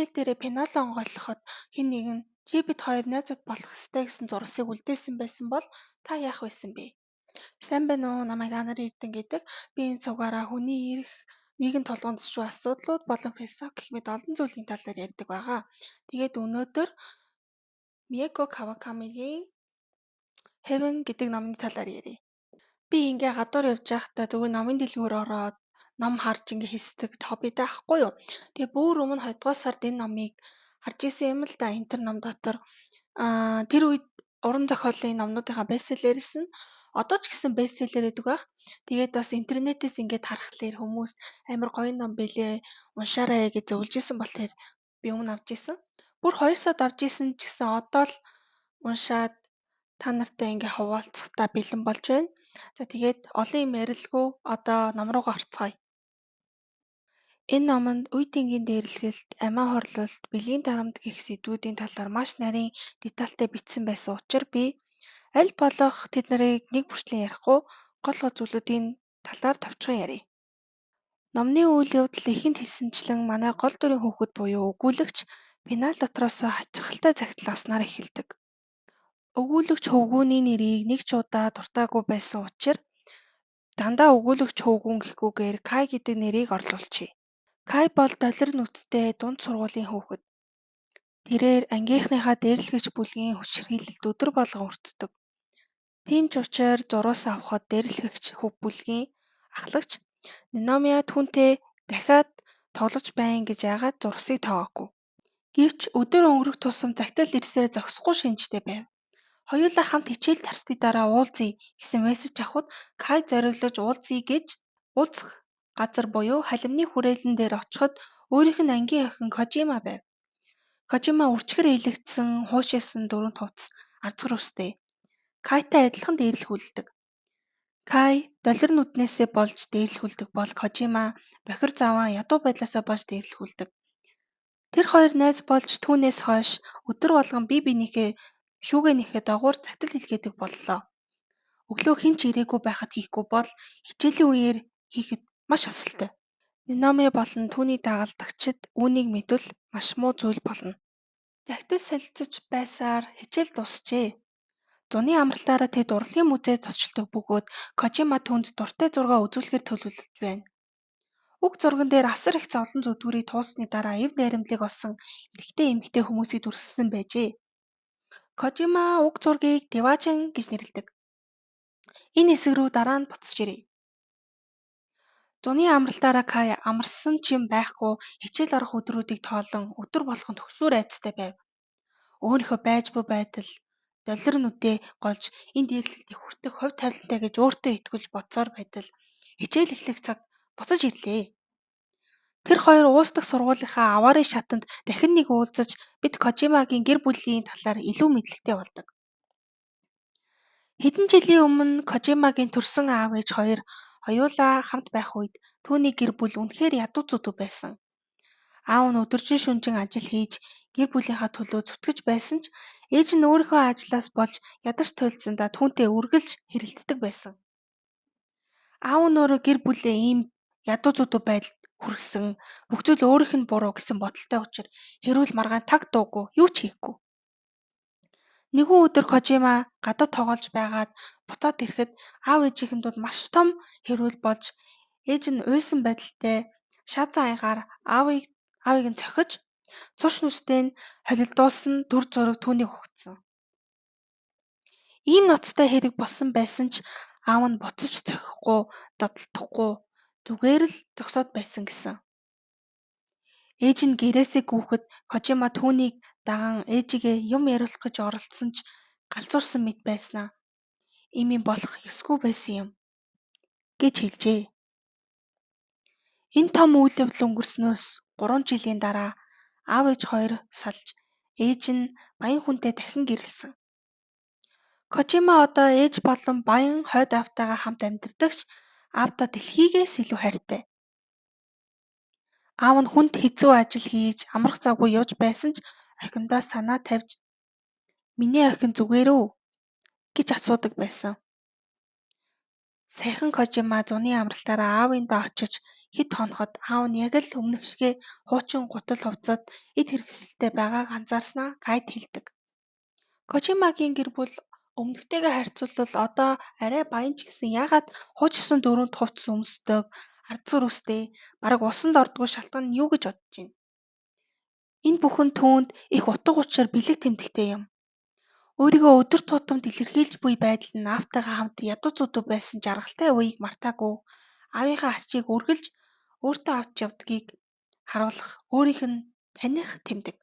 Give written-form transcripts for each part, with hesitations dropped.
хичээл дээрээ пенал онгойлгоход хэн нэгэн "Чи бид хоёр найзууд болох ёстой" гэсэн зурсыг үлдээсэн байсан бол та яах байсан бэ? "Сайн байна уу? Намайг та нарын Эрдэнэ гэдэг. Би энэ цугаараа хүний эрх, нийгэм тулгуур тушуу асуудлууд болон философи гэх мэт олон зүйлийн талаар ярьдаг байгаа. Тэгээд өнөөдөр Миеко Кавакамигийн Heaven гэдэг номын талаар ярив. Би ингээ гадуур явж байхдаа зөвхөн номын дэлгүүр ороод ном харж ингээ хэсдэг хоббитэй ахгүй юу. Тэгээ бүр өмнө 2 дугаар сард энэ номыг харж исэн юм л да. Энэ төр ном дотор тэр үед уран зохиолын номнуудынхаа бестселлерээс нь одоо ч гэсэн бестселлер гэдэг байх. Тэгээд бас интернетээс ингээд харахад хүмүүс амар гоё ном бэлээ, уншаарай гэж зөвлөж исэн болохоор би өмнө авч исэн. Бүр 2 сард авч исэн ч гэсэн одоо л уншаад та нартай ингээ хуваалцахтаа бэлэн болж байна. За тэгээд олон юм ярилгүй одоо ном руугаа орцгоё. Энэ номонд үе тэнгийн дээрлэлт, амиа хорлолт, бэлгийн дарамт гэх сэдвүүдийн талаар маш нарийн детальтай бичсэн байсан учраас би аль болох тэд нарыг нэг бүрчлэн ярихгүй гол зүйлүүдийн талаар товчхон ярив. Номны үйл явдал эхэнд хэлсэнчлэн манай гол дүрийн хүүхэд буюу өгүүлэгч пенал дотроос хачирхалтай захидал авснаар эхэлдэг. Өгүүлэгч хөвгүүний нэрийг нэг ч удаа дуртаагүй байсан учраас дандаа өгүүлэгч хөвгүүн гэхгүйгээр Кай гэдэг нэрийг орлуулчихъя. Кай бол долир нүдтэй дунд сургуулийн хүүхэд. Тэрээр ангийнхныхаа дээрлэгч бүлгийн хүчирхийлэлд өдөр болгон өртдөг. Тийм ч учраас зураас авахд дээрлэгч бүлгийн ахлагч Ниномиа түүнтэй дахиад тоглож байна гэж яагаад зурсыг тоогоогүй. Гэвч өдөр өнгөрөх тусам загтал ирсээр зогсохгүй шинжтэй байв. Хоёулаа хамт хичээл тарсны дараа уулзъя гэсэн мессеж авахд Кай зориглож уулзах газар буюу халимны хүрээлэн дээр очиход өөрийнх нь ангийн охин Кожима байв. Кожима үрчгэр ийлэгдсэн хуушилсан дөрвөн хувцас азгар үстэй. Кайтай адилхан дээрлэхүүлдэг. Кай долир нүднээсээ болж дээрлэхүүлдэг бол Кожима бохир заваа ядуу байдлаасаа болж дээрлэхүүлдэг. Тэр хоёр найз болж түүнээс хойш өдөр болгон бие биенийхээ шүүгэнийхээ дагуур загтал хэлгээдэг боллоо. Өглөө хэн ч ирээгүй байхад хийхгүй бол хичээлийн үеэр хийхэд маш осолтой. Ниноми болон түүний дагалдагчид үүнийг мэдвэл маш муу зүйл болно. Загтал солилцож байсаар хичээл дуусжээ. Зуны амралтаараа тэд урлагийн музейд зочилдог бөгөөд Кожима түүнд дуртай зураг үзүүлэхээр төлөвлөж байна. Уг зурган дээр асар их зовлон зүдгүүрийг туусны дараа эв найрамдлыг олсон эрэгтэй эмэгтэй хүмүүсийг дүрсэлсэн байжээ. Кожима уг зургийг Деважин гэж нэрлэдэг. Энэ хэсэг рүү дараа нь буцаж ирье. Зуны амралтаараа Кай амарсан ч юм байхгүй хичээл орох өдрүүдийг тоолон өдөр болгон төгсүүр айцтай байв. Өөрийнхөө байж буй байдал долир нүдээ голж энэ дээрлэлтийг хүртэх хувь тавилантай гэж өөртөө итгүүлж бодсоор байтал хичээл эхлэх цаг буцаж ирлээ. Тэр хоёр уустах сургуулийнхаа аваарын шатанд дахин нэг уулзаж бид Кожимагийн гэр бүлийн талаар илүү мэдлэгтэй болдог. Хэдэн жилийн өмнө Кожимагийн төрсөн аав ээж хоёр хоёулаа хамт байх үед түүний гэр бүл үнэхээр ядуу зүдүү байсан. Аав нь өдөржин шөнөжин ажил хийж гэр бүлийнхаа төлөө зүтгэж байсан ч ээж нь өөрийнхөө ажлаас болж ядарч туйлдсандаа түүнтэй үргэлж хэрэлддэг байсан. Аав нь өөрөө гэр бүлээ ийм ядуу зүдүү байдалд хүргэсэн, бүх зүйл өөрийнх нь буруу гэсэн бодолтой учраас хэрүүл маргаан таг дуугүй юу ч хийхгүй. Нэгэн өдөр Кожима гадаад тоглож байгаад буцаад ирэхэд аав ээжийнхэн дунд маш том хэрүүл болж ээж нь уйсан байдалтай шазан аягаар аавыг нь цохиж цус нүстэй нь холилдуулсан дүр зураг түүнийг өгсөн. Ийм ноцтой хэрэг болсон байсан ч аав нь буцаж цохихгүй, додолдохгүй зүгээр л зогсоод байсан гэсэн. Ээж нь гэрээсээ гүйхэд Кожима түүнийг даган ээжигээ юм яриулах гэж оролдсон ч галзуурсан мэт байснаа. Ийм юм болох ёсгүй байсан юм гэж хэлжээ. Энэ том үйл явдал өнгөрснөөс 3 жилийн дараа аав ээж хоёр салж ээж нь баян хүнтэй дахин гэрэлсэн. Кожима одоо ээж болон баян хойд аавтайгаа хамт амьдардагч аавда дэлхийгээс илүү хайртай. Аав нь хүнд хэцүү ажил хийж амрах завгүй явж байсан ч охиндоо санаа тавьж "Миний охин зүгээр үү?" гэж асуудаг байсан. Саяхан Кожима зуны амралтаараа аавындаа очиж Хэд хоноход аав нь яг л өмнөх шигээ хуучин гутал хувцад эд хэрэгсэлтэй байгааг анзаарснаа Кайд хэлдэг. Кожимагийн гэр бүл өмнөхтэйгээ харьцуулбал одоо арай баян ч гэсэн яагаад хуучсан дөрөнд хувцас өмсдөг, ардсар үстэй, бараг усанд ордгоо шалтгаан нь юу гэж бодож байна? Энэ бүхэн түүнд их утга учир бэлэг тэмдэгтэй юм. Өөрийгөө өдөр тутамд илэрхийлж буй байдал нь аавтайгаа хамт ядуу зүүдүү байсан жаргалтай үеийг мартаагүй, аавынхаа ачийг үргэлж өөртөө авч явдгийг харуулах, өөрийнх нь таних тэмдэг.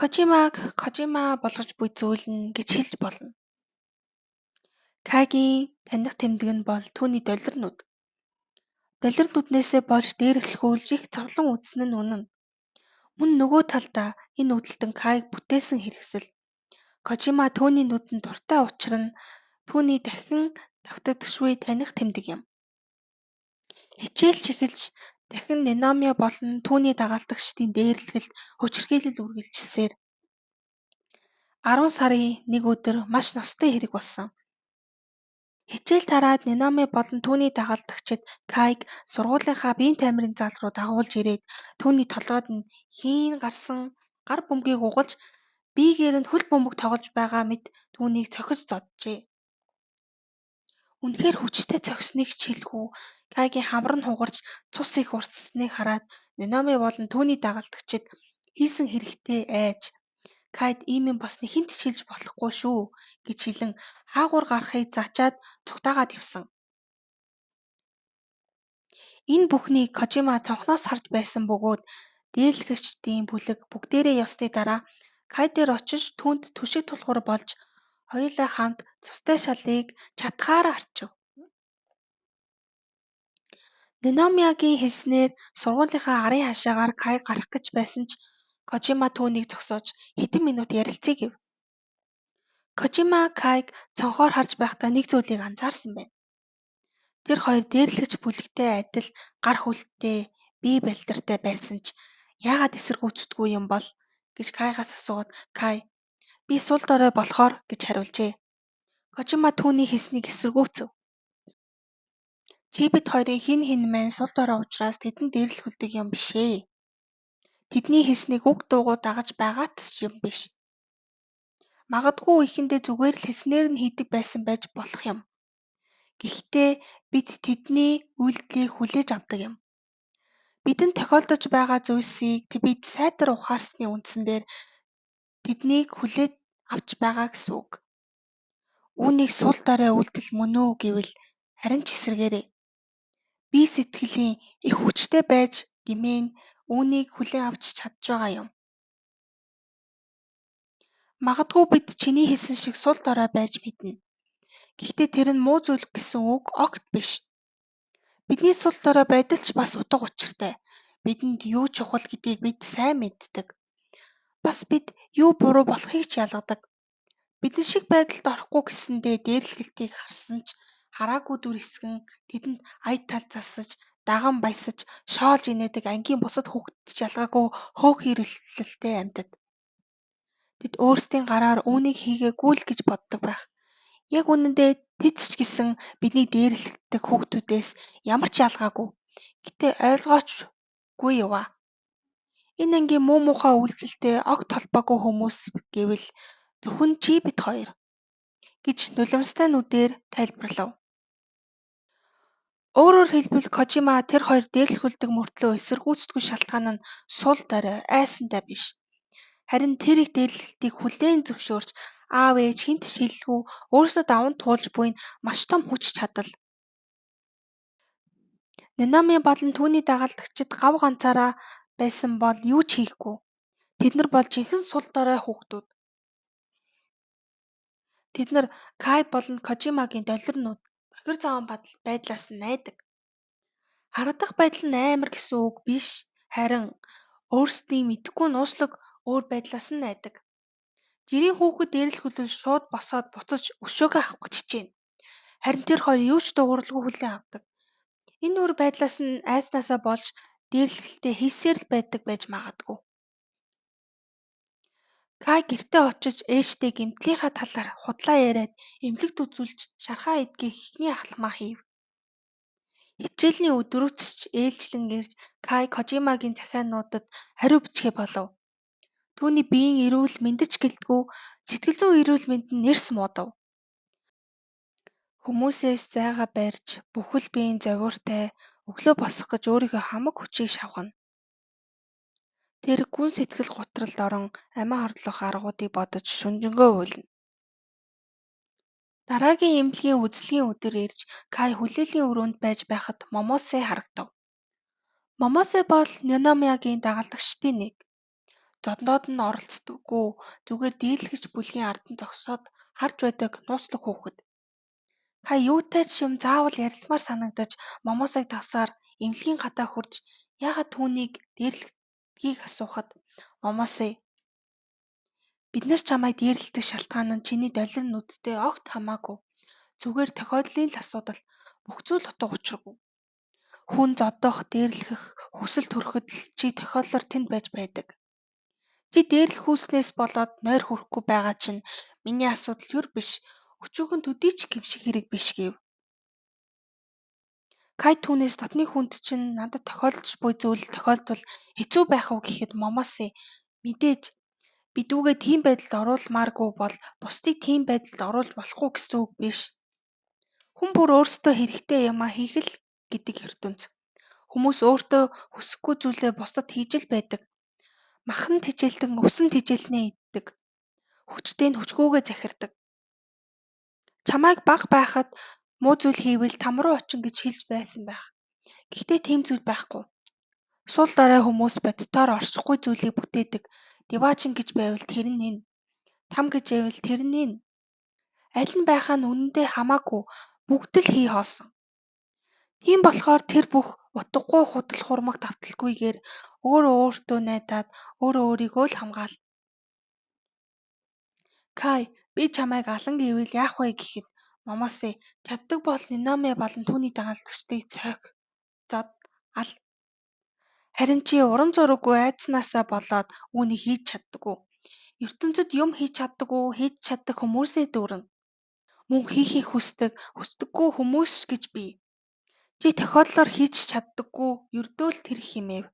Кожимаг Кожима болгож буй зүйл нь гэж хэлж болно. Кайгийн таних тэмдэг нь бол түүний долир нүд. Долир нүднээсээ болж дээрлэхүүлж их цовлон үзсэн нь үнэн. Мөн нөгөө талдаа энэ үүдэлтэн Кайг бүтээсэн хэрэгсэл. Кожима түүний нүдэнд дуртай учир нь түүний дахин давтагдагшгүй таних тэмдэг юм. Хичээл чиглэж дахин Ниномиа болон түүний дагалдагчдын дээрлэхэлд хүчирхийлэл үргэлжилсээр 10 сарын нэг өдөр маш ностой хэрэг болсон. Хичээл тараад Ниноми болон түүний дагалдагчид Кайг сургуулийнхаа биеийн таймрын зал руу дагуулж ирээд түүний толгойд нь хийн гарсан гар бөмбөгийг угалж биегээр нь хөл бөмбөг тоглож байгаа мэт түүнийг цохиж зоджээ. Үнэхээр хүчтэй цохисныг ч хэлэхгүй Кайгийн хамар нь хугарч цус их урссныг хараад Ниноми болон түүний дагалдагчид хийсэн хэрэгтээ айж Кайд ийм юм болсныг хинт ч хэлж болохгүй шүү гэж хэлэн хаагур гарахыг зачаад цугтаагаад явсан. Энэ бүхнийг Кожима цонхноос харж байсан бөгөөд дээрлэгчдийн бүлэг бүгдээрээ явсны дараа Кай дээр очиж түүнд түшиг тулгуур болж хоёулаа хамт цустай шалыг чатгаар арчив. Ниномиагийн хэлснээр сургуулийнхаа арын хашаагаар Кай гарах гэж байсан ч Кожима түүнийг зогсоож хэдэн минут ярилцъя гэв. Кожима Кайг цонхоор харж байхдаа нэг зүйлийг анзаарсан байна. Тэр хоёр дээрлэгч бүлэгтэй адил гар хүлтэй, бие бэлтартай байсан ч яагаад эсэргүүцдэггүй юм бол гэж Кайгаас асуугаад Кай би сул дорой болохоор гэж хариулжээ. Кожима түүний хэлснийг эсэргүүцэв. Чи бид хоёрын хин маань сул дорой учраас тэдэнд дээрлэхүүлдэг юм бишээ. Тэдний хэлснийг уг дуугүй дагаж байгаат ч юм биш. Магадгүй ихэндээ зүгээр л хэлснээр нь хийдэг байсан байж болох юм. Гэхдээ бид тэдний үйлдэлийг хүлээж авдаг юм. Бидэнд тохиолдож байгаа зүйлсийг бид сайтар ухаарсны үндсэн дээр тэднийг хүлээж авч байгаа гэсэн үг. Үүнийг сул дорой үйлдэл мөн үү гэвэл харин ч эсэргээрээ. Бие сэтгэлийн их хүчтэй байж гэмээн үүнийг хүлээн авч чадж байгаа юм. Магадгүй бид чиний хэлсэн шиг сул дорой байж мэднэ. Гэхдээ тэр нь муу зүйл гэсэн үг огт биш. Бидний сул дорой байдал ч бас утга учиртай. Бидэнд юу чухал гэдгийг бид сайн мэддэг. Бас бид юу буруу болохыг ч ялгадаг. Бидний шиг байдалд орохгүй гэсэндээ дээрлэхэлтийг харсан ч хараагүй дүр хэсгэн тэдэнд ая тал засаж, даган баясаж, шоолж инээдэг ангийн бусад хүүхдэд ч ялгаагүй хөөх эрэлтэлтэй амьтад. Тэд өөрсдийн гараар үүнийг хийгээгүй л гэж боддог байх. Яг үнэндээ тэд ч гэсэн бидний дээрлэгддэг хүүхдүүдээс ямар ч ялгаагүй. Гэтэ ойлгоочгүй яваа. Энэ ангийн муу муухай үйлдэлтэй огт холбоогүй хүмүүс гэвэл зөвхөн чи бид хоёр гэж нулимстай нүдээр тайлбарлав. Өөрөөр хэлбэл Кожима тэр хоёр дээрлэхүүлдэг мөртлөө эсэргүүцдэггүй шалтгаан нь сул дорой айсантай биш. Харин тэр их дээрлэлтийг хүлээн зөвшөөрч аав ээж хинт шилэлгүй өөрсдөө даван туулж буй нь маш том хүч чадал. Ниноми болон түүний дагалдагчид гав ганцаараа байсан бол юу ч хийхгүй. Тэд нар бол жинхэнэ сул дорой хүүхдүүд. Тэд нар Кай болон Кожимагийн долир нүд бохир заван байдлаас нь найдаг. Харагдах байдал нь амар гэсэн үг биш, харин өөрсдийн мэдэхгүй нууцлаг өөр байдлаас нь найдаг. Жирийн хүүхэд дээрлэхүүлвэл шууд босоод буцаж өшөөгөө авах гэж хичээнэ. Харин тэр хоёр юу ч дууралгүй хүлээн авдаг. Энэ өөр байдлаас нь айцнаасаа болж дээрлэхэлтээ хийсээр л байдаг байж магадгүй. Кай гэртээ очиж ээжтэй гэмтлийнхаа талаар худлаа яриад эмнэлэгт үзүүлж шархаа идгээ эхний ахалмаа хийв. Хичээлний өдрүүц ч ээлжлэн ирж Кай Кожимагийн захиануудад хариу бичгээ болов. Түүний биеийн эрүүл мэндэж гэлтгүү сэтгэл зүйн эрүүл мэнд нь нэрс муудав. Хүмүүсээс зайгаа барьж бүхэл биеийн зовиортой өглөө босох гэж өөрийнхөө хамаг хүчийг шавхана. Тэр гүн сэтгэл гутралд орон амиа хорлох аргуудыг бодож шүнжэнгөө уйлна. Дараагийн эмнэлгийн үзлэгийн өдөр ирж Кай хүлээлийн өрөөнд байж байхад Момосе харагдав. Момосе бол Ниномягийн дагалдагчдын нэг. Зодноод нь оролцдоггүй зүгээр дийлэгч бүлгийн ардан зогсоод харж байдаг нууцлаг хүүхэд. Кай юутай ч юм заавал ярилцмаар санагдаж Момосег дагсаар эмнэлгийн гадаа хурж яагаад түүнийг дээрлэхийг асуухад Момосе биднээс чамайг дээрлэх шалтгаан нь чиний долир нүдтэй огт хамаагүй. Зүгээр тохиолдлын л асуудал бүх зүйл утга учиргүй. Хүн зодох, дээрлэх, хүсэл төрөхөд л чи тохиоллоор тэнд байж байдаг. Чи дээрлэх хүснээс болоод нойр хүрэхгүй байгаа чинь миний асуудал юр биш. Өчүүхэн төдий ч гимших хэрэг биш гэв. Кай түүнээс дотны хүнд чинь надад тохиолдож буй зүйл тохиолдвол хэцүү байх уу гэхэд Момосе мэдээж би дүүгээ тийм байдалд оруулмааргүй бол бусдыг тийм байдалд оруулж болохгүй гэсэн үг биш. Хүн бүр өөрсдөө хэрэгтэй юмаа хийх л гэдэг ертөнц. Хүмүүс өөртөө хүсэхгүй зүйлээ бусдад хийж л байдаг. Махан тижээлтэн өсөн тижээлтнээ иддэг. Хүчтэй нь хүчгүйгээ захирдаг. Чамайг бага байхад муу зүйл хийвэл там руу очин гэж хэлж байсан байх. Гэхдээ тийм зүйл байхгүй. Сул дорой хүмүүс боддоор орчихгүй зүйлийг бүтээдэг. Диваачин гэж байвал тэр нь энэ. Там гэж байвал тэр нь энэ. Аль нь байхаа нь үнэндээ хамаагүй бүгд л хий хоосон. Тийм болохоор тэр бүх утгагүй худал хурмаг давталгүйгээр өөрөө өөртөө найдаад өөрөө өөрийгөө л хамгаал. Кай би чамайг алан гэвэл яах вэ гэхэд Момосе чаддаг бол Ниномя болон түүний дагалдагчдыг цойх зод ал. Харин чи урам зориггүй айдснаасаа болоод үүнийг хийж чаддаггүй. ертөнцид юм хийж чаддаггүй хийж чаддаг хүмүүсээ дүүрэн. Мөн хийхийг хүсдэггүй хүмүүс гэж бий. Чи тохиоллоор хийж чаддаггүй ердөө л тэр химээв.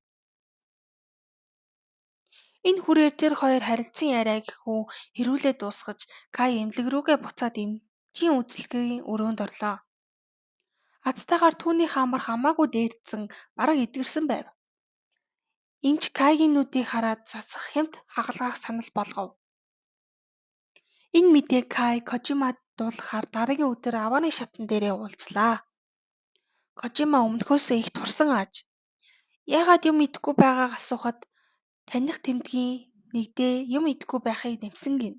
Энэ хүрээр тэр хоёр харилцан яриа гэхүү хэрүүлээ дуусгаж Кай эмнэлэг рүүгээ буцаад эмчийн үзлэгийн өрөөнд орлоо. Азтайгаар түүний хаамар хамаагүй дээрдсэн бараг эдгэрсэн байв. Эмч Кайгийн нүдийг хараад цацах хямд хагалгаах санал болгов. Энэ мэдээг Кай Кожимад дуулгахаар дараагийн өдөр авааны шатан дээрээ уулзлаа. Кожима өмнөхөөсөө их турсан аж. Яагаад юм идэхгүй байгааг асуухад таних тэмдгийн нэгдээ юм идэхгүй байхыг нэмсэн гин.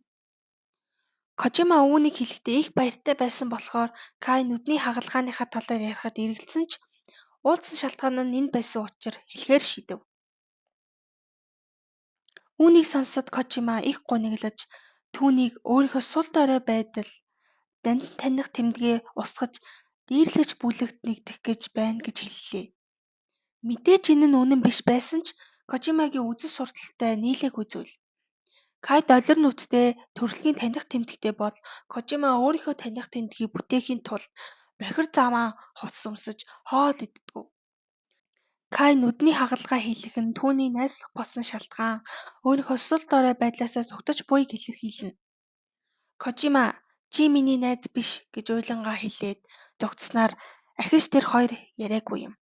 Кожима үүнийг хэлэхдээ их баяртай байсан болохоор Кай нүдний хагалгааныхаа талаар ярихад эргэлзсэн ч уулзсан шалтгаан нь энэ байсан учраас хэлэхээр шийдэв. Үүнийг сонсоод Кожима их гуниглаж түүнийг өөрийнхөө сул дорой байдал дандан таних тэмдгээ усгаж дээрлэгч бүлэгт нэгдэх гэж байна гэж хэллээ. Мэдээж энэ нь үнэн биш байсан ч Кожимагийн үзэл сурталтай нийлээгүй зүйл. Кай долир нүцтэй төрөлхийн таних тэмдэгтэй бол Кожима өөрийнхөө таних тэмдгийг бүтээхийн тулд бохир замаа хувцас өмсөж хоол иддэг. Кай нүдний хагалгаа хийлгэх нь түүний найзлах болсон шалтгаан өөрийнхөө сул дорой байдлаасаа зүгтэж буйг илэрхийлнэ. Кожима чи миний найз биш гэж уйлангаа хэлээд зогтсноор ахиж тэр хоёр яриагүй юм.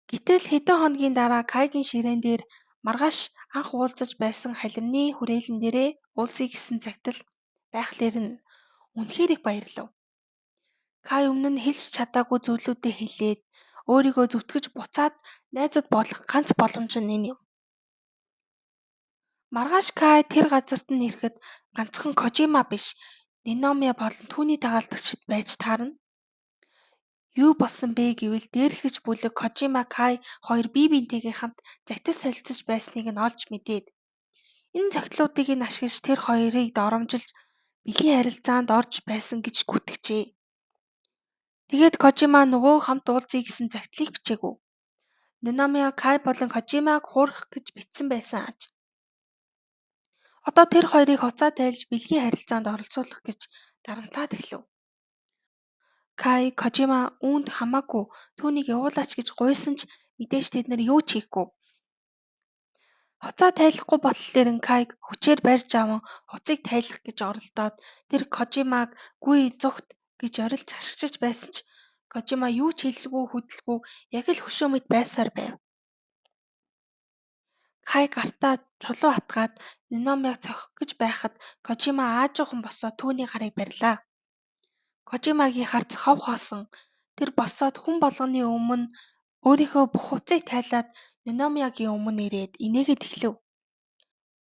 Гэтэл хэдэн хоногийн дараа Кайгийн ширээн дээр маргааш анх уулзаж байсан халимны хүрээлэн дээрээ уулзъя гэсэн цагтл байхлаар нь үнэхээр их баярлав. Кай өмнө нь хэлж чадаагүй зүйлүүдээ хэлээд өөрийгөө зүтгэж буцаад найзууд болох ганц боломж нь энэ юм. Маргааш Кай тэр газарт нь ирэхэд ганцхан Кожима биш Ниномя болон түүний дагалдагчид байж таарна. Юу болсон бэ гэвэл дээрлэгч бүлэг Кожима Кай хоёр бие биентэйгээ хамт захидал солилцож байсныг нь олж мэдээд энэ захидлуудыг нь ашиглаж тэр хоёрыг доромжилж бэлгийн харилцаанд орж байсан гэж гүтгэжээ. Тэгээд Кожима нөгөө хамт уулзъя гэсэн захидлыг бичээгүй. Ниномя Кай болон Кожимаг хуурах гэж бичсэн байсан аж. Одоо тэр хоёрыг хуцаа тайлж бэлгийн харилцаанд оролцуулах гэж дарамтлаад эхлэв. Кай, Кожима үүнд хамаагүй түүнийг явуулаач гэж гуйсан ч мэдээж тэд нар юу ч хийхгүй. Хуцаа тайлахгүй бодлолоор Кайг хүчээр барьж аван хуцыг тайлах гэж оролдоод тэр Кожимаг "Гүй зүгт" гэж орилж хашгирч байсан ч Кожима юу ч хэлэлгүй хөдөлгүй яг л хөшөө мэт байсаар байв. Кай гартаа чулуу хатгаад Ниномяг цохих гэж байхад Кожима аажуухан босоод түүний гарыг барьлаа. Кожимагийн харц хов хоосон. Тэр босоод хүн болгоны өмнө өөрийнхөө бүх хувцсыг тайлаад Ниномягийн өмнө ирээд инээгээд эхлэв.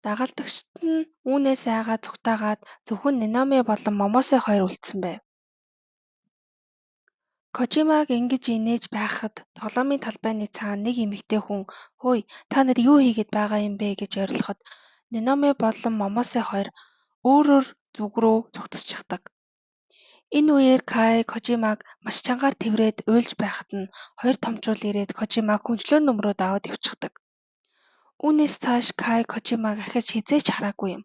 Дагалдагчид нь үүнээс айгаад зүгтаагаад зөвхөн Ниномя болон Момосе хоёр үлдсэн байв. Кожимаг ингэж инээж байхад тоглоомын талбайны цаана нэг эмэгтэй хүн "Хөөе, та нар юу хийгээд байгаа юм бэ" гэж орилоход Ниномя болон Момосе хоёр өөрөөр зүг рүү зугтасчихдаг. Энэ үеэр Кай Кожимаг маш чангаар тэврээд уйлж байхад нь хоёр томчууд ирээд Кожимаг хүнчлэн нөмрөөд аваад явчихдаг. Үүнээс цааш Кай Кожимаг ахиж хэзээ ч хараагүй юм.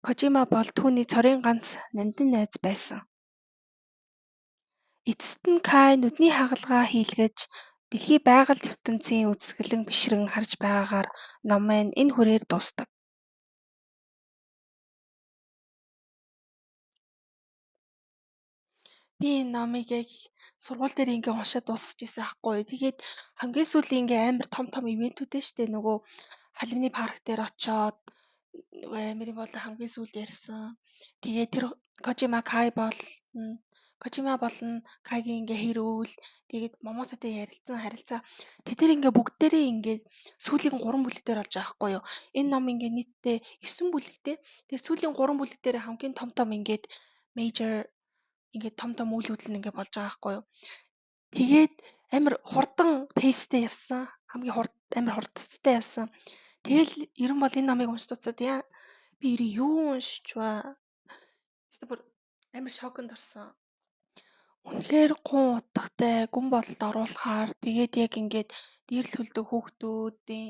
Кожима бол түүний цорын ганц нандин найз байсан. Эцэст нь Кай нүдний хагалгаа хийлгэж дэлхий байгаль ертөнцийн үзэсгэлэн бишрэн харж байгаагаар номын энэ хүрээр дуустав. Би энэ номыг яг сургууль дээр ингээ уншаад дуусгаж ирсэн аахгүй. Тэгээд хамгийн сүүлийн ингээ амар том том ивентүүдтэй штэ нөгөө халивны парк дээр очоод нөгөө амир болон хамгийн сүүлд ярьсан. Тэгээд тэр Кожима Кай болно. Кожима болон Кайгийн ингээ хэрүүл тэгээд Момосотой ярилцсан харилцаа. Тэд нар ингээ бүгдээрээ ингээ сүүлийн 3 бүлэг дээр болж байгаа байхгүй юу? Энэ ном ингээ нийтдээ 9 бүлэгтэй. Тэгээд сүүлийн 3 бүлэг дээр хамгийн том том ингээд major ингээд том том үйл хөдлөл ингээд болж байгаа байхгүй юу. Тэгээд амар хурдан пейстэй явсан. Хамгийн амар хурдцтай явсан. Тэгэл ерөн бол энэ номыг уншиж дуусаад би юу уншиж ба. Эсвэл амар шоконд орсон. Үнэхээр гун утгатай гүн бодолд оруулахаар тэгээд яг ингээд дээрл хөлдөг хүүхдүүдийн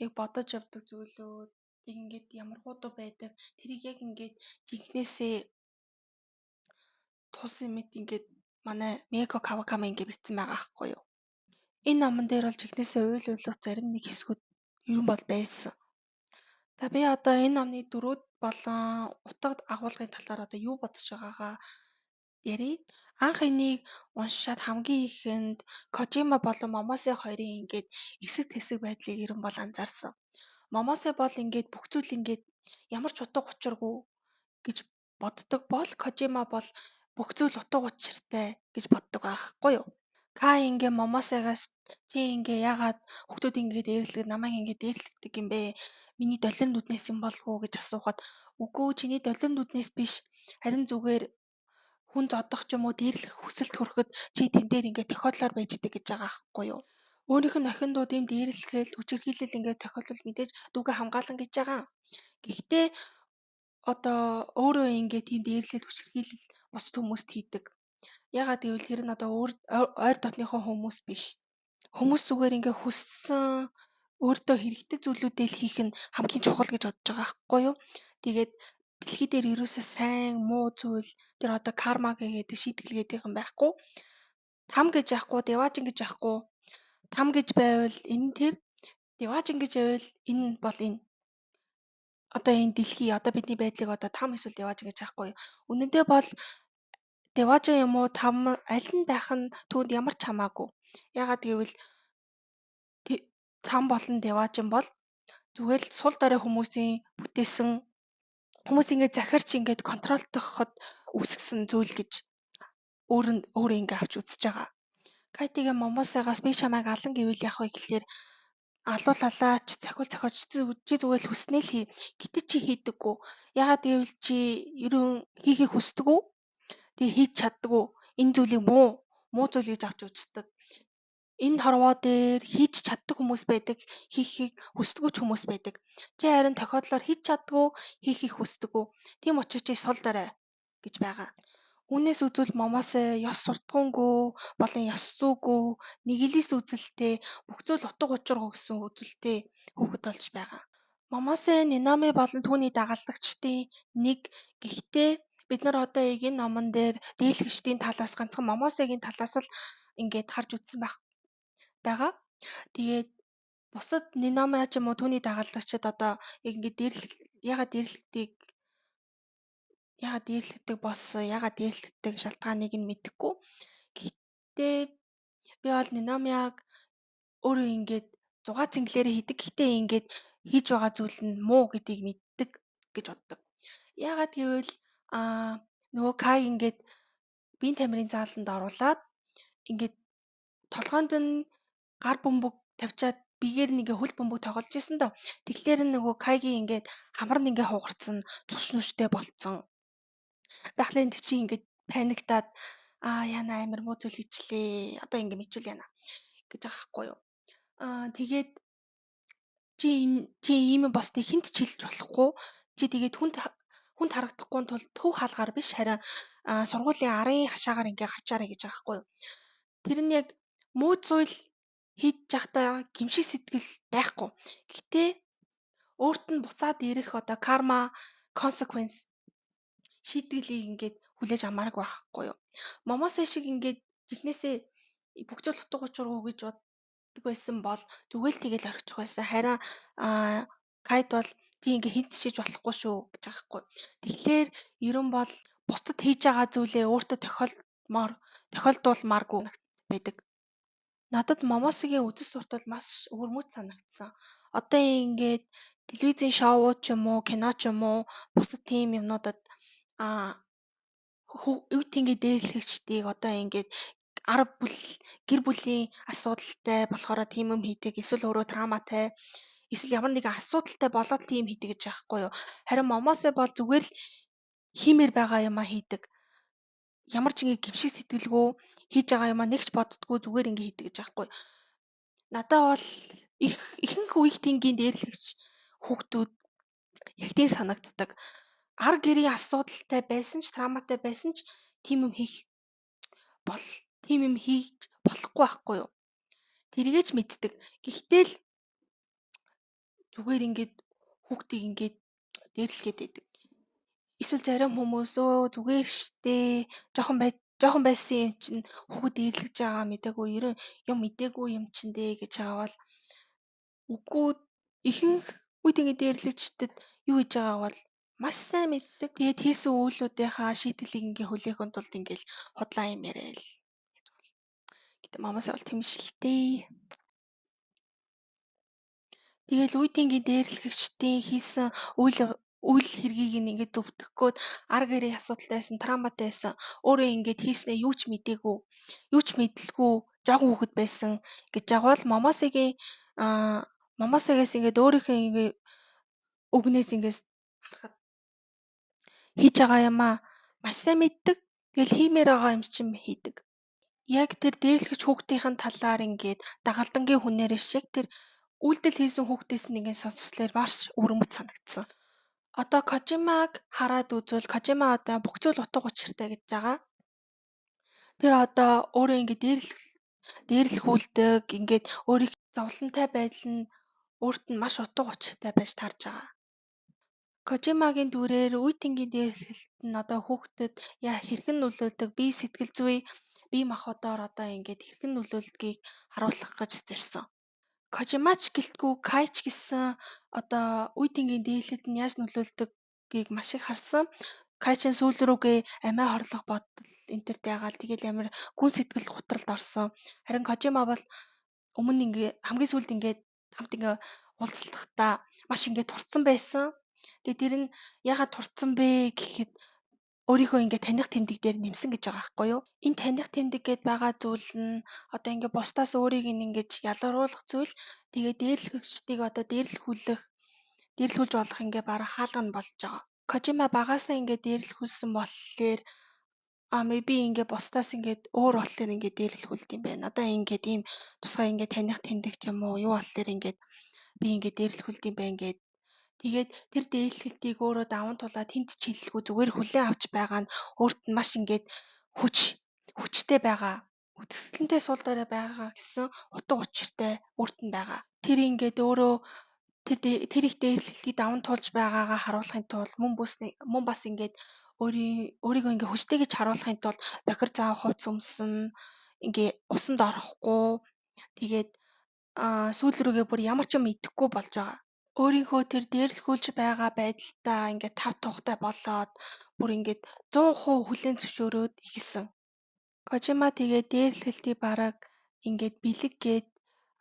яг бодож явдаг зүйлүүд яг ингээд ямар гоо байдаг. Тэрийг яг ингээд жинхнээсээ тулсан мэт ингээд манай Меко Каваками ингээд бичсэн байгаа аахгүй юу. Энэ номон дээр бол жигнэсээ уйл уйлах зарим нэг хэсгүүд ерөн бол байсан. За би одоо энэ номны дөрүүд болон утга агуулгын талаар одоо юу бодож байгаагаа ярив. Анх энийг уншаад хамгийн ихэнд Кожима болон Момосе хоёрын ингээд эсэг тэсэг байдлыг ерөн бол анзаарсан. Момосе бол ингээд бүх зүйл ингээд ямар ч утга учиргүй гэж боддог бол Кожима бол бүх зүйл утга учиртай гэж боддог байхгүй юу? Кай ингээ Момосегоос чи ингээ яагаад хүүхдүүд ингээ дээрлэг намайг ингээ дээрлэгдэг юм бэ? Миний долоон нүднээс юм болов уу гэж асуухад үгүй чиний долоон нүднээс биш харин зүгээр хүн зодох ч юм уу дээрлэх хүсэлт хүрэхэд чи тэн дээр ингээ тохиоллоор байж идэг гэж байгаа аахгүй юу? Өөрийнх нь охин дууд ийм дээрлэхэл хүчирхийлэл ингээ тохиолдол мэдээж дүүгээ хамгаалan гэж байгаа. Гэхдээ одоо өөрөө ингээ тийм дээрлэл хүчирхийлэл бусад хүмүүст хийдэг. Ягаад гэвэл тэр нь одоо ойр дотныхон хүмүүс биш. Хүмүүс зүгээр ингээ хүссэн өөртөө хэрэгтэй зүйлүүдээ л хийх нь хамгийн чухал гэж бодож байгаа байхгүй юу? Тэгээд дэлхий дээр ерөөсөө сайн, муу зүйл тэр одоо карма гэдэг шийтгэл гэдэг юм байхгүй. Там гэж яахгүй, деважин гэж яахгүй. Там гэж байвал энэ тэр, деважин гэж байвал энэ бол энэ. Одоо энэ дэлхий, одоо бидний байдлыг одоо там эсвэл деважин гэж яахгүй юу? Үнэн дээр бол деважин юм уу там аль нь байх нь түүнд ямар ч хамаагүй. Ягаад гэвэл там болон деважин бол зүгээр л сул дорой хүмүүсийн бүтээсэн хүмүүс ингээд захирч ингээд контролдоход үүсгэсэн зүйл гэж өөр ингээ авч үзэж байгаа. Кайтигийн Момосегоос би чамайг алан гэвэл яах вэ гэхлээр алуулалаач цохиулж чи зүгээр л хүснээ л хий. Гэтэ чи хийдэггүй. Ягаад гэвэл чи ерөн хийхийг хүсдэг үү? Тэгээ хийж чаддаггүй. Энэ зүйлийг муу зүйл гэж авч үздэг. Энэ хорвоо дээр хийж чаддаг хүмүүс байдаг, хийхийг хүсдэггүй ч хүмүүс байдаг. Чи харин тохиолдлоор хийж чаддгүй, хийхийг хүсдэггүй. Тийм учраас чи сул дорой гэж байгаа. Үүнээс үзвэл Момосе ёс суртахуунгүй болон ёс зүйгүй, нэглэс үзэлтэй, бүх зүйл утга учиргүй гэсэн үзэлтэй хүүхэд болж байгаа. Момосе Ниноми болон түүний дагалдагчдын нэг гэхдээ Бид нар одоо яг энэ номон дээр дийлэгчдийн талаас ганцхан Момосегийн талаас л ингээд харж үзсэн байгаа. Тэгээд бусад Ниномиа ч юм уу түүний дагалдагчид одоо яг ингээд ягаад дээрлэгдэг болсон, ягаад дээрлэгдэг шалтгааныг нь мэдэхгүй. Гэхдээ би бол Ниномиаг өөрөө ингээд зугаа цэнгэлээрээ хийдэг. Гэхдээ ингээд хийж байгаа зүйл нь муу гэдгийг мэддэг гэж боддог. Яагаад гэвэл нөгөө Кай ингээд биеийн тамирын зааланд оруулаад ингээд толгоонд нь гар бөмбөг тавьчаад биеэр нь ингээ хөл бөмбөг тоглож исэн доо. Тэгэхээр нөгөө Кайгийн ингээд хамар нь ингээ хугарцсан, цус нүштэй болцсон. Байхлын тэг чи ингээд паниктаад яна амир муу зүйл хийчлээ. Одоо ингээ мэдвэл яана гэж байгаа байхгүй юу. Тэгээд чи ийм босдыг хинт ч хэлж болохгүй. Чи тэгээд хүнд харагдахгүй тул төв хаалгаар биш харин сургуулийн арын хашаагаар ингээ гарчаарай гэж байгаа байхгүй юу. Тэр нь яг муу зүйл хийж явахдаа гимшиг сэтгэл байхгүй. Гэхдээ өөрт нь буцаад ирэх одоо карма consequence шийдгэлийг ингээд хүлээж амаараг байхгүй юу. Момосе шиг ингээд жихнээсээ бүх зүйл утга учиргүй гэж боддог байсан бол зүгээр л тэгэл орхичих байсан. Харин Кайд бол чи ингээ хинт чиж болохгүй шүү гэж байгаа байхгүй. Тэгэхээр ерөн бол бусдад хийж байгаа зүйлээ өөртөө тохиолдуулмааргүй байдаг. Надад Момосегийн үзэл суртал маш өвөрмөц санагдсан. Одоо ингээд телевизийн шоу ч юм уу, кино ч юм уу, бусад тийм юмнуудад юу тийгээ дээрлэгчдийг одоо ингээд гэр бүлийн асуудалтай болохоор тийм юм хийдэг, эсвэл өөрөө трауматай, эсвэл ямар нэгэн асуудалтай болоод тийм хийдэг гэж байхгүй юу. Харин Момосе бол зүгээр л хиймээр байгаа юмаа хийдэг. Ямар ч ингэ гимшиг сэтгэлгүй хийж байгаа юмаа нэгч боддггүй зүгээр ингэ хийдэг гэж байхгүй. Надаа бол ихэнх үеийнгийн дээрлэгч хүүхдүүд яг тийм санагддаг. Ар гэрийн асуудалтай байсан ч, трауматай байсан ч тийм юм хийж болохгүй байхгүй юу. Тэрийгэ ч мэддэг. Гэхдээ л зүгээр ингээд хүүхдийг ингээд дээрлэхэд байдаг. Эсвэл зарим хүмүүс зүгээр штэ жоохон байсан юм чинь хүүхэд дээрлэж байгаа мэдээгүй ерөн юм мэдээгүй юм чинь дээ гэж хаавал үгүй ихэнх үед ингэ дээрлэгчдэд юу хийж байгааг бол маш сайн мэддэг. Тэгээд хийсэн үйлүүдийнхаа шийтгэлийг ингээ хүлээхин тулд ингээл худлаа юм яриа л. Гэтэ Момосе бол тийм шүү дээ. Тэгэл үеийнгийн дээрлэгчдийн хийсэн үйл хэргийг ингээд өвдөхгүйд ар гэрийн асуудалтай байсан, трауматай байсан. Өөрөө ингээд хийснээ юу ч мэдээгүй, юу ч мэдлгүй, жоохон хүүхэд байсан гэж байгаа бол Момосегээс ингээд өөрийнхөө ингээд үгнээс ингээд харахад хийж байгаа юмаа маш сайн мэддэг. Тэгэл хиймээр байгаа юм чинь хийдэг. Яг тэр дээрлэгч хүүхдийн талаар ингээд дагалдангийн хүнээрээ шиг тэр үйлдэл хийсэн хүүхдээс нь ингээд сонсчлоор маш өвөрмөц санагдсан. Одоо Кожимаг хараад үзвэл Кожима одоо бүх зүйл утга учиртай гэж байгаа. Тэр одоо өөрөө ингээд дээрлэхүүлдэг, ингээд өөрийн зовлонтой байдал нь өөрт нь маш утга учиртай байж тарж байгаа. Кожимагийн дүрээр үеийнгийн дээрлэлт нь одоо хүүхдэд хэрхэн нөлөөлдөг, бие сэтгэл зүй, бие махбодоор одоо ингээд хэрхэн нөлөөлдгийг харуулах гэж зорьсон. Кожимач гэлтгүй Кайч гэсэн одоо үеийнгийн дээрлэлт нь яаж нөлөөлдөггийг маш их харсан. Кайчин сүүл рүүгээ амиа хорлох бодол энтерт яагаад тэгэл амар гүн сэтгэл гутралд орсон. Харин Кожима бол өмнө ингээ хамгийн сүүлд ингээд хамт ингээ уулзлахдаа маш ингээ турцсан байсан. Тэгээ тэр нь яагаад турцсан бэ гэхэд өөрийнхөө ингээ таних тэмдэг дээр нэмсэн гэж байгаа байхгүй юу? Энэ таних тэмдэг гэд байгаа зүйл нь одоо ингээ бусдаас өөрийг ингэж ялгаруулах зүйл. Тэгээ дээрлэгчдийг одоо дээрлэхүүлж болох ингээ бараг хаалга нь болж байгаа. Кожима багаасаа ингээ дээрлэхүүлсэн болохоор maybe ингээ бусдаас ингээ өөр болохоор ингээ дээрлэхүүлд юм байна. Одоо ингээ ийм тусгай ингээ таних тэмдэг ч юм уу юу болохоор ингээ би ингээ дээрлэхүүлд юм байна гэд. Тэгээд тэр дээрлэлтийг өөрөө даван тулаад хинт ч хэлэхгүй зүгээр хүлээн авч байгаа нь өөрт нь маш ингээд хүчтэй байгаа. Үтсгэлэнтэй сул дорой байгаа гэсэн утга учиртай өөрт нь байгаа. Тэр ингээд өөрөө тэр их дээрлэлтийг даван туулж байгаагаа харуулахын тулд мөн бас ингээд өөрийгөө ингээ хүчтэй гэж харуулахын тулд бохир заав хувц өмсөн, ингээ усанд орохгүй тэгээд сүүл рүүгээ бүр ямар ч юм идэхгүй болж байгаа. Өөрийнхөө тэр дээрлэхүүлж байгаа байдалтаа ингээд тав тухтай болоод бүр ингээд 100% хүлээн зөвшөөрөөд эхэлсэн. Кожима тэгээд дээрлэхэлтий бараг ингээд бэлэг гээд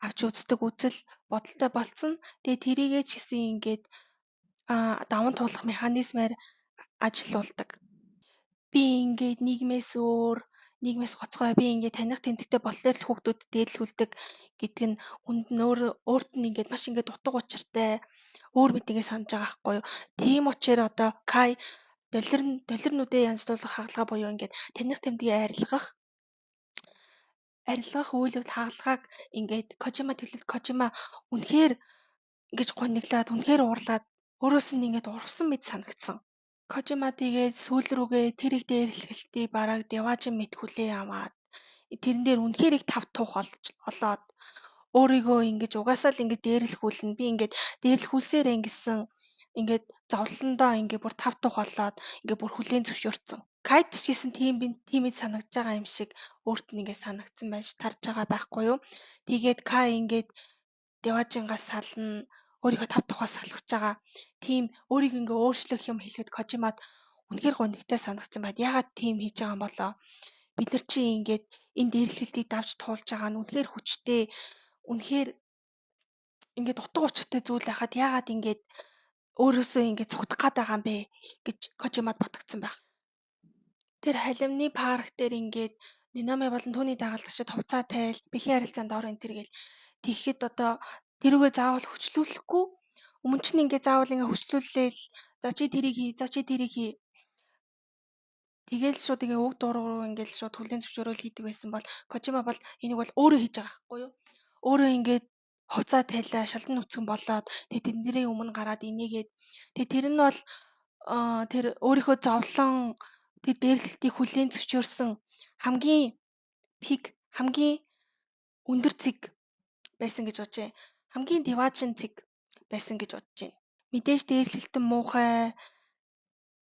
авч үздэг үзэл бодолтой болцсон. Тэгээд тэрийгээ ч гэсэн ингээд даван туулах механизмаар ажилуулдаг. Би ингээд нийгмээс гоцгой би ингээд таних тэмдэгтэй болохоор л хүүхдүүдэд дээрлэхүүлдэг гэдэг нь үнд нь өөрт нь ингээд маш ингээд утга учиртай өөр мэдээгээ санаж байгаа байхгүй юу. Тийм учраас одоо Кай доллирнуудыг янзлуулах хаалгаа буюу ингээд таних тэмдгийг арилгах үйл явдал хаалгааг ингээд Кожима төлөвлөлт Кожима үнэхээр ингэж гониглаад үнэхээр уурлаад өөрөөс нь ингээд урвсан мэт санагдсан. Кожима тэгээд сүүл рүүгээ тэр их дээрлэхэлтий бараг Деважин мэт хүлээн аваад тэрэн дээр үнэхээр их тав тух олоод өөрийгөө ингэж угаасаа л ингэж дээрлэхүүлнэ. Би ингэж дээрлэхүүлсээрээ ингэсэн ингээд зовлондоо ингээ бүр тав тух болоод ингээ бүр хүлээн зөвшөөрсөн. Кайд ч гэсэн тиймэд санагдаж байгаа юм шиг өөрт нь ингээ санагдсан байж тарж байгаа байхгүй юу. Тэгээд Кай ингээд Деважингаас сална өөрийнхөө тав тухаас салгаж байгаа. Тийм өөрийг ингээ өөрчлөх юм хэлэхэд Кожимад үнэхээр гонигтай санагдсан байд. Ягаад тийм хийж байгаа юм болоо? Бид нар чи ингээд энэ дээрлэлтийг давж туулж байгаа нь үнэхээр хүчтэй. Үнэхээр ингээд утга учиртай зүйл байхад яагаад ингээд өөрөөсөө ингээд цугдах гээд байгаа юм бэ гэж Кожимад ботгцсан байх. Тэр халимны парк дээр ингээд Ниноми болон түүний дагалдагчид хувцас тайл, бэхийн харилцаанд ор энэ төр гэл тэгэхэд одоо тэрүүгээ заавал хүчлүүлэхгүй өмнө нь ингээд заавал ингээд хүчлүүлээл за чи тэрийг хий, за чи тэрийг хий. Тэгэл шууд ингээ үг дуруу ингээл шууд хүлэн зөвшөөрөл хийдэг байсан бол Кожима бол энийг бол өөрөө хийж байгаа байхгүй юу? Өөрөө ингээд хувцаа тайлаа, шалдан нүцгэн болоод тэгээ тэдний өмнө гараад инээгээд тэгээ тэр нь бол тэр өөрийнхөө зовлон тэр дээрлэлтийг хүлээн зөвшөөрсөн хамгийн хамгийн өндөр цэг байсан гэж бодож байна. Хамгийн Деважин цэг байсан гэж бодож байна. Мэдээж дээрлэлтэн муухай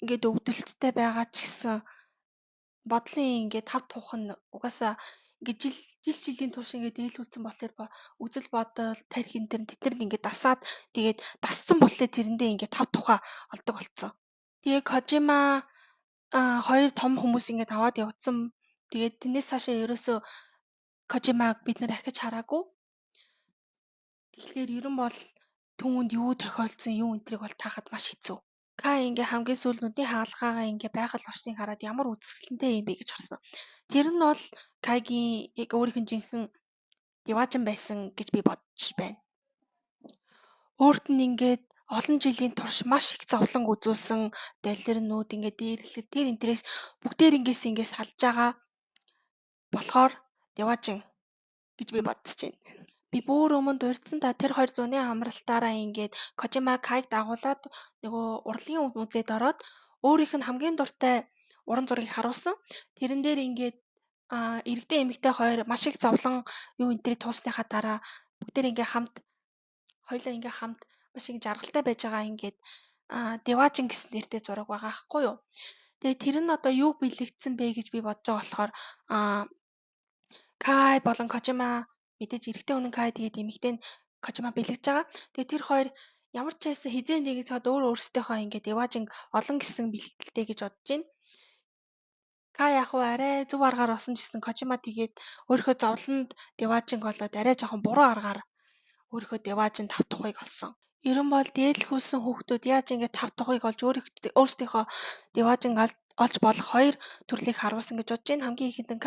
ингээд өвдөлттэй байгаа ч гэсэн бодлын ингээд тав тух нь угаасаа ингээд жилийн турш ингээд дээлүүлсэн болохоор үзэл бодол тарих энэ тэд нар ингээд дасаад тэгээд дассан болохоор тэрэндээ ингээд тав тухаа олдог болцсон. Тэгээ Кожима хоёр том хүмүүс ингээд аваад явцсан. Тэгээд тэрнээс цаашаа ерөөсөө Кожимаг бид нар ахиж хараагүй. Тэгэхээр ерөн бол түүнд юу тохиолдсон юу энтрийг бол таахад маш хэцүү. Кай ингээ хамгийн сүүл нүдний хаалгаагаа ингээ байгаль орчныг хараад ямар үзэсгэлэнтэй юм бэ гэж харсан. Тэр нь бол Кайгийн яг өөрийнх нь жинхэнэ Деважин байсан гэж би бодож байна. Өөрт нь ингээд олон жилийн турш маш их зовлон үзүүлсэн далернууд ингээд дээрлэх тэр интерес бүгдээр ингээ салж байгаа болохоор Деважин гэж би бодож байна. Би бүр өмнө дурдсан та тэр хоёр зуны амралтаараа ингээд Кожима Кайг дагуулад нөгөө урлагийн музейд ороод өөрийнх нь хамгийн дуртай уран зургийг харуулсан. Тэрэн дээр ингээд эрэгтэй эмэгтэй хоёр маш их зовлон юу энтрийг туусныхаа дараа бүгдээр ингээд хоёулаа ингээд хамт маш их жаргалтай байж байгаа ингээд Деважин гэсэн нэртэй зураг байгаа аахгүй юу. Тэгээ тэр нь одоо юу бэлэгдсэн бэ гэж би бодож байгаа болохоор Кай болон Кожима мэдээж эрэгтэй хүн Кай тэгээд эмэгтэй нь Кожима бэлэгж байгаа. Тэгээд тэр хоёр ямар ч байсан хизээ нэгэн цаад өөрсдийнхөө ингээд Деважин олон гисэн бэлэгдэлтэй гэж бодож байна. Кай яг уу арай зөв аргаар осон ч гэсэн Кожима тэгээд өөрийнхөө зовлонд Деважин болоод арай жоохон буруу аргаар өөрийнхөө Деважин тав тухыг олсон. Ерөн бол дээдлэхүүлсэн хүүхдүүд яаж ингээд тав тухыг олж өөрсдийнхөө Деважин олж болох хоёр төрлийг харуулсан гэж бодож байна. Хамгийн ихэнд нь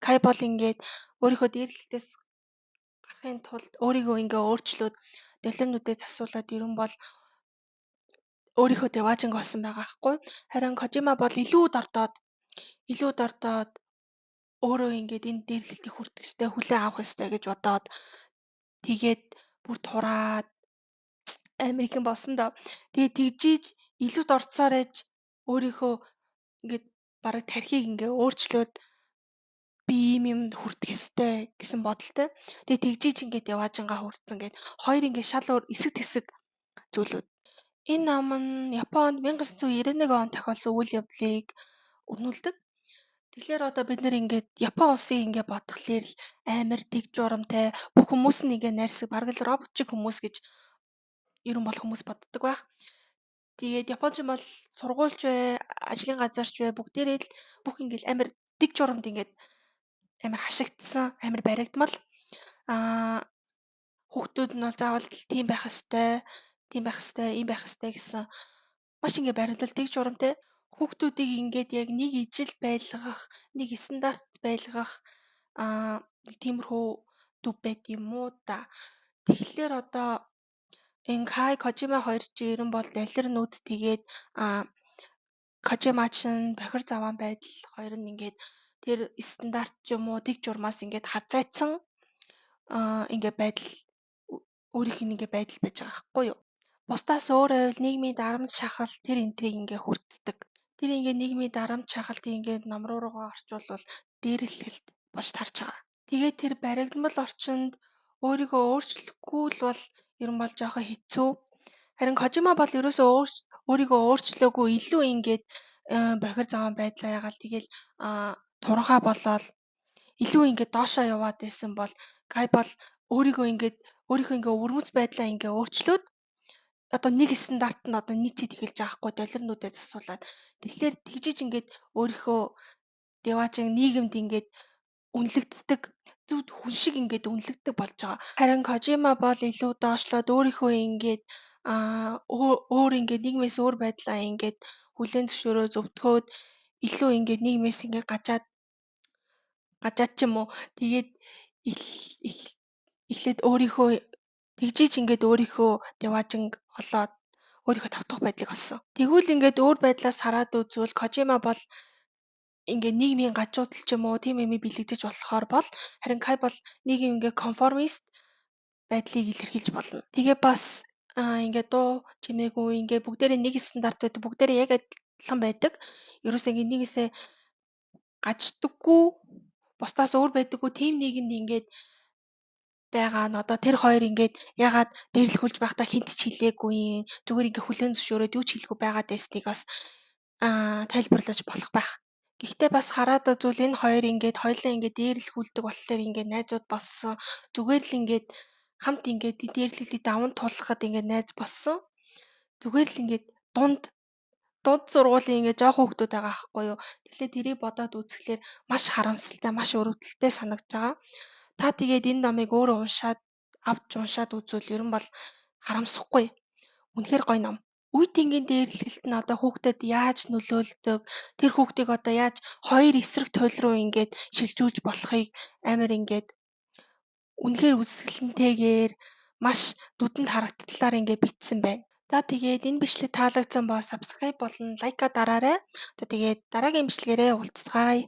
Кай бол ингээд өөрийнхөө дээрлэлтээс гарахын тулд өөрийгөө ингээ өөрчлөөд доллирнуудыг засуулаад ерөн бол өөрийнхөө Деважинг олсон байгаа хгүй. Харин Кожима бол илүү дордоод өөрөө ингээд энэ дээрлэлтийг хүртэх ёстой, хүлээн авах ёстой гэж бодоод тэгээд бүр тураад Америкэн болсон доо. Тэгээд тэгжиж илүү дорцоор ээж өөрийнхөө ингээд бараг тархийг ингээ өөрчлөөд би ийм юмд хүртэх ёстой гэсэн бодолтой. Тэгээд тэгжиж ингээд Деважингаа хүртсэн гэд хоёр ингээ шал өөр эсэг тэсэг зүйлүүд. Энэ ном нь Японд 1991 онд тохиолдсон үйл явдлыг өрнүүлдэг. Тэгэхээр одоо бид нэр ингээд Япон улсыг ингээд бодглохлоор л амар дэг журамтай бүх хүмүүс нь ингээд найрсаг бараг л робот шиг хүмүүс гэж ерөн бол хүмүүс боддог байх. Тэгээд Япончин бол сургуульч бай, ажлын газарч бай бүгдээрээ л бүх ингээд амар дэг журамд ингээд амар хашигдсан, амар баригдмал. Аа Хүүхдүүд нь бол заавал тийм байх ёстой, тийм байх ёстой, ийм байх ёстой гэсэн маш ингээ баримтал дэг журамтай. Хүүхдүүдийг ингээд яг нэг ижил байлгах, нэг стандартт байлгах нэг тиймэрхүү дүв байд юм уу та. Тэгэхээр одоо энэ Кай Кожима хоёр ч ерөн бол далер нүд тэгээд Кожима чинь бохир заваан байдал хоёр нь ингээд тэр стандарт ч юм уу дэг журмаас ингээд хазайцсан ингээ байдал өөрийнх нь ингээ байдал байж байгаа байхгүй юу. Бусдаас өөр байвал нийгмийн дарамт шахалт тэр энтрийг ингээ хүртдэг. Тэр ингээ нийгмийн дарамт шахалтыг ингээ ном руугаа орчуулвал дээрлэлт болж тарж байгаа. Тэгээд тэр баригдмал орчинд өөрийгөө өөрчлөхгүй л бол ерөн бол жоохон хэцүү. Харин Кожима бол ерөөсөө өөрийгөө өөрчлөөгүй илүү ингээд бохир заван байдлаа ягаал тэгэл туранхай болоод илүү ингээд доошоо яваад байсан бол Кай бол өөрийнхөө ингээ өвөрмөц байдлаа ингээ өөрчлөөд одоо нэг стандарт нь одоо нийцээд эхэлж байгаа хгүй долларнуудаас асуулаад. Тэгэхээр тэгжиж ингээд өөрийнхөө деважин нийгэмд ингээд үнэлэгддэг хүн шиг ингээд үнэлэгддэг болж байгаа. Харин Кожима бол илүү доошлоод өөрийнхөө ингээд өөр ингээд нийгмээс өөр байдлаа ингээд хүлээн зөвшөөрөө зөвтгөөд илүү ингээд нийгмээс ингээд гажаад ч юм уу тэгээд эхлээд өөрийнхөө тэгжиж ингээд өөрийнхөө деважинг олоод өөрийнхөө тавтах байдлыг олсон. Тэгвэл ингээд өөр байдлаас хараад үзвэл Кожима бол ингээ нийгмийн гажуудал ч юм уу тийм юм бэлэгдэж болохоор бол харин Кай бол нийгэм ингээ конформист байдлыг илэрхийлж болно. Тэгээ бас ингээ дуу чимээгүй ингээ бүгдээрээ нэг стандарт байдаг, бүгдээрээ яг адилхан байдаг. Ерөөсөө ингээ нэгээсээ гаждаггүй, бусдаас өөр байдаггүй тийм нийгэмд ингээд байгаа нь одоо тэр хоёр ингээд ягаад дээрлэхүүлж байхдаа хинт ч хэлээгүй юм. Зүгээр ингээ хүлээн зөвшөөрөөд юу ч хэлэхгүй байгаад байсныг бас тайлбарлаж болох байх. Гэхдээ бас хараад үзвэл энэ хоёр ингээд хоёулаа ингээд дээрлэхүүлдэг болохоор ингээд найзууд болсон. Зүгээр л ингээд хамт ингээд дээрлэлтийг даван туулахад ингээд найз болсон. Зүгээр л ингээд дунд сургуулийн ингээд жоох хүүхдүүд байгаа байхгүй юу. Тэгэхээр тэрийг бодоод үзэхлээр маш харамсалтай, маш өрөвдөлттэй санагдаж байгаа. Та тэгээд энэ номыг өөрөө авч уншаад үзвэл ерөн бол харамсахгүй. Үнэхээр гоё ном. Үе тэнгийн дээрлэлт нь одоо хүүхдэд яаж нөлөөлдөг, тэр хүүхдийг одоо яаж хоёр эсрэг туйл руу ингээд шилжүүлж болохыг амар ингээд үнэхээр үсгэлэнтэйгээр маш нүдэнд харагдталаар ингээд бичсэн байна. За тэгээд энэ бичлэг таалагдсан бол subscribe болон лайка дараарай. За тэгээд дараагийн бичлэгээрээ уулзцгаая.